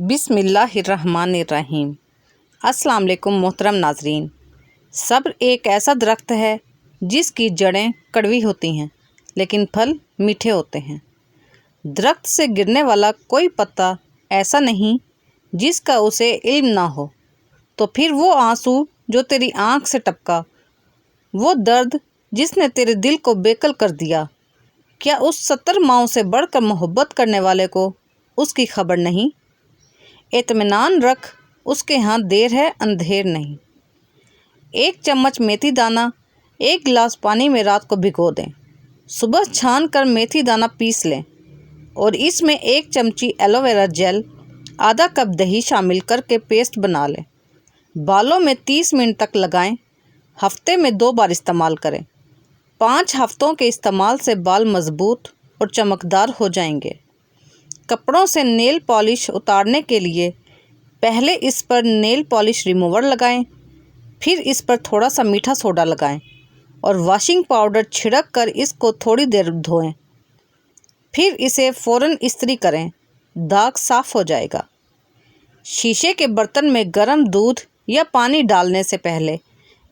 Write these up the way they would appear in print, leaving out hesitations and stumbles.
بسم اللہ الرحمن الرحیم۔ السلام علیکم محترم ناظرین۔ صبر ایک ایسا درخت ہے جس کی جڑیں کڑوی ہوتی ہیں لیکن پھل میٹھے ہوتے ہیں۔ درخت سے گرنے والا کوئی پتا ایسا نہیں جس کا اسے علم نہ ہو، تو پھر وہ آنسو جو تیری آنکھ سے ٹپکا، وہ درد جس نے تیرے دل کو بےکل کر دیا، کیا اس 70 ماؤں سے بڑھ کر محبت کرنے والے کو اس کی خبر نہیں؟ اطمینان رکھ، اس کے ہاں دیر ہے اندھیر نہیں۔ 1 چمچ میتھی دانہ 1 گلاس پانی میں رات کو بھگو دیں۔ صبح چھان کر میتھی دانہ پیس لیں اور اس میں 1 چمچی ایلو ویرا جیل، آدھا کپ دہی شامل کر کے پیسٹ بنا لیں۔ بالوں میں 30 منٹ تک لگائیں۔ ہفتے میں 2 بار استعمال کریں۔ 5 ہفتوں کے استعمال سے بال مضبوط اور چمکدار ہو جائیں گے۔ کپڑوں سے نیل پالش اتارنے کے لیے پہلے اس پر نیل پالش ریموور لگائیں، پھر اس پر تھوڑا سا میٹھا سوڈا لگائیں اور واشنگ پاؤڈر چھڑک کر اس کو تھوڑی دیر دھوئیں، پھر اسے فوراً استری کریں، داغ صاف ہو جائے گا۔ شیشے کے برتن میں گرم دودھ یا پانی ڈالنے سے پہلے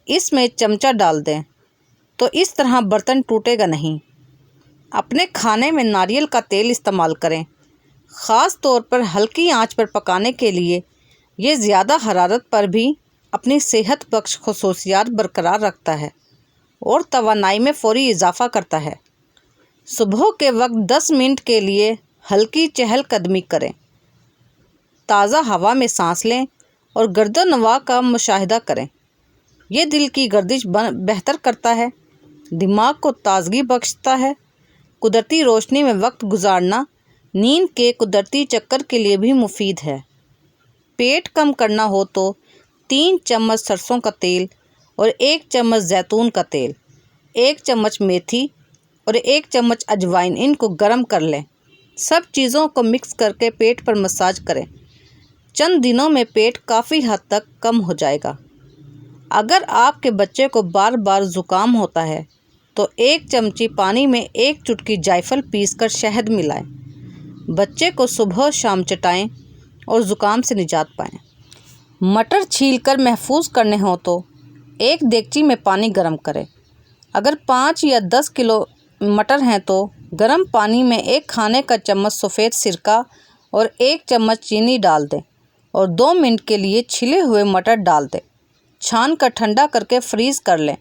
اس میں چمچہ ڈال دیں تو اس طرح برتن ٹوٹے گا نہیں۔ اپنے کھانے میں ناریل کا تیل استعمال کریں، خاص طور پر ہلکی آنچ پر پکانے کے لیے۔ یہ زیادہ حرارت پر بھی اپنی صحت بخش خصوصیات برقرار رکھتا ہے اور توانائی میں فوری اضافہ کرتا ہے۔ صبح کے وقت 10 منٹ کے لیے ہلکی چہل قدمی کریں، تازہ ہوا میں سانس لیں اور گرد و نواح کا مشاہدہ کریں۔ یہ دل کی گردش بہتر کرتا ہے، دماغ کو تازگی بخشتا ہے۔ قدرتی روشنی میں وقت گزارنا نیند کے قدرتی چکر کے لیے بھی مفید ہے۔ پیٹ کم کرنا ہو تو 3 چمچ سرسوں کا تیل اور 1 چمچ زیتون کا تیل، 1 چمچ میتھی اور 1 چمچ اجوائن، ان کو گرم کر لیں۔ سب چیزوں کو مکس کر کے پیٹ پر مساج کریں۔ چند دنوں میں پیٹ کافی حد تک کم ہو جائے گا۔ اگر آپ کے بچے کو بار بار زکام ہوتا ہے تو 1 چمچی پانی میں 1 چٹکی جائفل پیس کر شہد ملائیں۔ بچے کو صبح شام چٹائیں اور زکام سے نجات پائیں۔ مٹر چھیل کر محفوظ کرنے ہوں تو ایک دیگچی میں پانی گرم کریں۔ اگر 5 یا 10 کلو مٹر ہیں تو گرم پانی میں 1 کھانے کا چمچ سفید سرکہ اور 1 چمچ چینی ڈال دیں اور 2 منٹ کے لیے چھلے ہوئے مٹر ڈال دیں۔ چھان کر ٹھنڈا کر کے فریز کر لیں،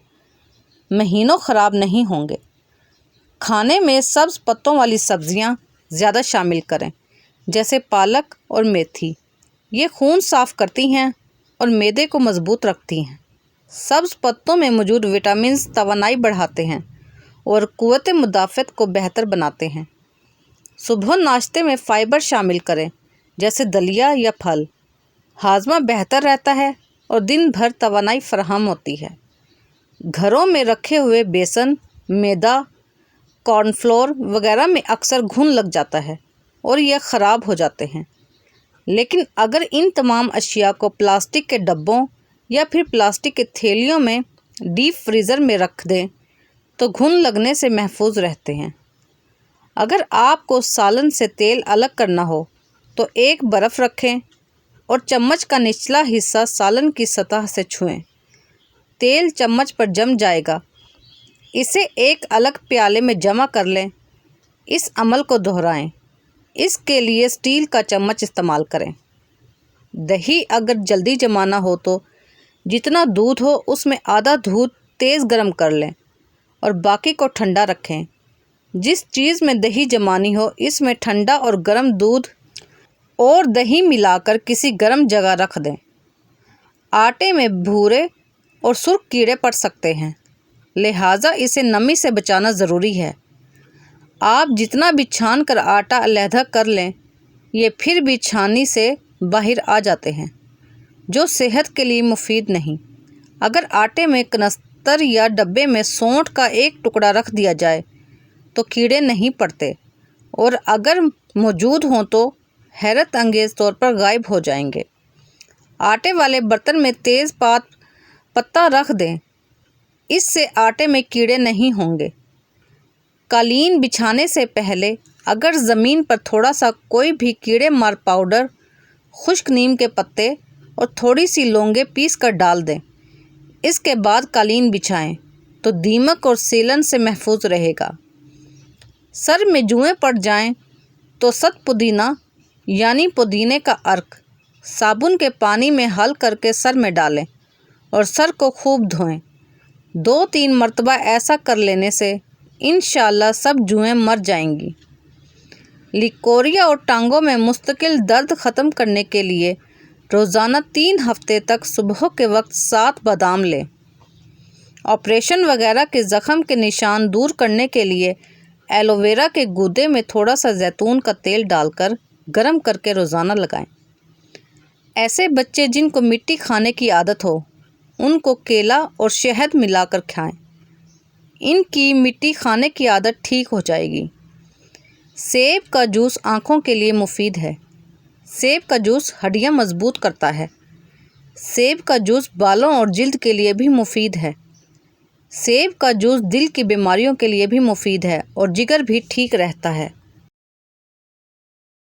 مہینوں خراب نہیں ہوں گے۔ کھانے میں سبز پتوں والی سبزیاں زیادہ شامل کریں، جیسے پالک اور میتھی۔ یہ خون صاف کرتی ہیں اور معدے کو مضبوط رکھتی ہیں۔ سبز پتوں میں موجود وٹامنز توانائی بڑھاتے ہیں اور قوت مدافعت کو بہتر بناتے ہیں۔ صبح ناشتے میں فائبر شامل کریں، جیسے دلیا یا پھل۔ ہاضمہ بہتر رہتا ہے اور دن بھر توانائی فراہم ہوتی ہے۔ گھروں میں رکھے ہوئے بیسن، میدا، کارن فلور وغیرہ میں اکثر گھن لگ جاتا ہے اور یہ خراب ہو جاتے ہیں، لیکن اگر ان تمام اشیاء کو پلاسٹک کے ڈبوں یا پھر پلاسٹک کے تھیلیوں میں ڈیپ فریزر میں رکھ دیں تو گھن لگنے سے محفوظ رہتے ہیں۔ اگر آپ کو سالن سے تیل الگ کرنا ہو تو ایک برف رکھیں اور چمچ کا نچلا حصہ سالن کی سطح سے چھوئیں۔ تیل چمچ پر جم جائے گا، اسے ایک الگ پیالے میں جمع کر لیں۔ اس عمل کو دہرائیں۔ اس کے لیے اسٹیل کا چمچ استعمال کریں۔ دہی اگر جلدی جمانا ہو تو جتنا دودھ ہو اس میں آدھا دودھ تیز گرم کر لیں اور باقی کو ٹھنڈا رکھیں۔ جس چیز میں دہی جمانی ہو اس میں ٹھنڈا اور گرم دودھ اور دہی ملا کر کسی گرم جگہ رکھ دیں۔ آٹے میں بھورے اور سرخ کیڑے پڑ سکتے ہیں، لہٰذا اسے نمی سے بچانا ضروری ہے۔ آپ جتنا بھی چھان کر آٹا علیحدہ کر لیں، یہ پھر بھی چھاننی سے باہر آ جاتے ہیں، جو صحت کے لیے مفید نہیں۔ اگر آٹے میں کنستر یا ڈبے میں سونٹھ کا 1 ٹکڑا رکھ دیا جائے تو کیڑے نہیں پڑتے، اور اگر موجود ہوں تو حیرت انگیز طور پر غائب ہو جائیں گے۔ آٹے والے برتن میں تیز پتہ رکھ دیں، اس سے آٹے میں کیڑے نہیں ہوں گے۔ قالین بچھانے سے پہلے اگر زمین پر تھوڑا سا کوئی بھی کیڑے مار پاؤڈر خشک نیم کے پتے اور تھوڑی سی لونگیں پیس کر ڈال دیں۔ اس کے بعد قالین بچھائیں تو دیمک اور سیلن سے محفوظ رہے گا۔ سر میں جوئیں پڑ جائیں تو ست پودینہ یعنی پودینے کا عرق صابن کے پانی میں حل کر کے سر میں ڈالیں اور سر کو خوب دھوئیں۔ 2-3 مرتبہ ایسا کر لینے سے انشاءاللہ سب جوئیں مر جائیں گی۔ لیکوریا اور ٹانگوں میں مستقل درد ختم کرنے کے لیے روزانہ 3 ہفتے تک صبح کے وقت 7 بادام لیں۔ آپریشن وغیرہ کے زخم کے نشان دور کرنے کے لیے ایلو ویرا کے گودے میں تھوڑا سا زیتون کا تیل ڈال کر گرم کر کے روزانہ لگائیں۔ ایسے بچے جن کو مٹی کھانے کی عادت ہو ان کو کیلا اور شہد ملا کر کھائیں۔ ان کی مٹی کھانے کی عادت ٹھیک ہو جائے گی۔ سیب کا جوس آنکھوں کے لیے مفید ہے۔ سیب کا جوس ہڈیاں مضبوط کرتا ہے۔ سیب کا جوس بالوں اور جلد کے لیے بھی مفید ہے۔ سیب کا جوس دل کی بیماریوں کے لیے بھی مفید ہے اور جگر بھی ٹھیک رہتا ہے۔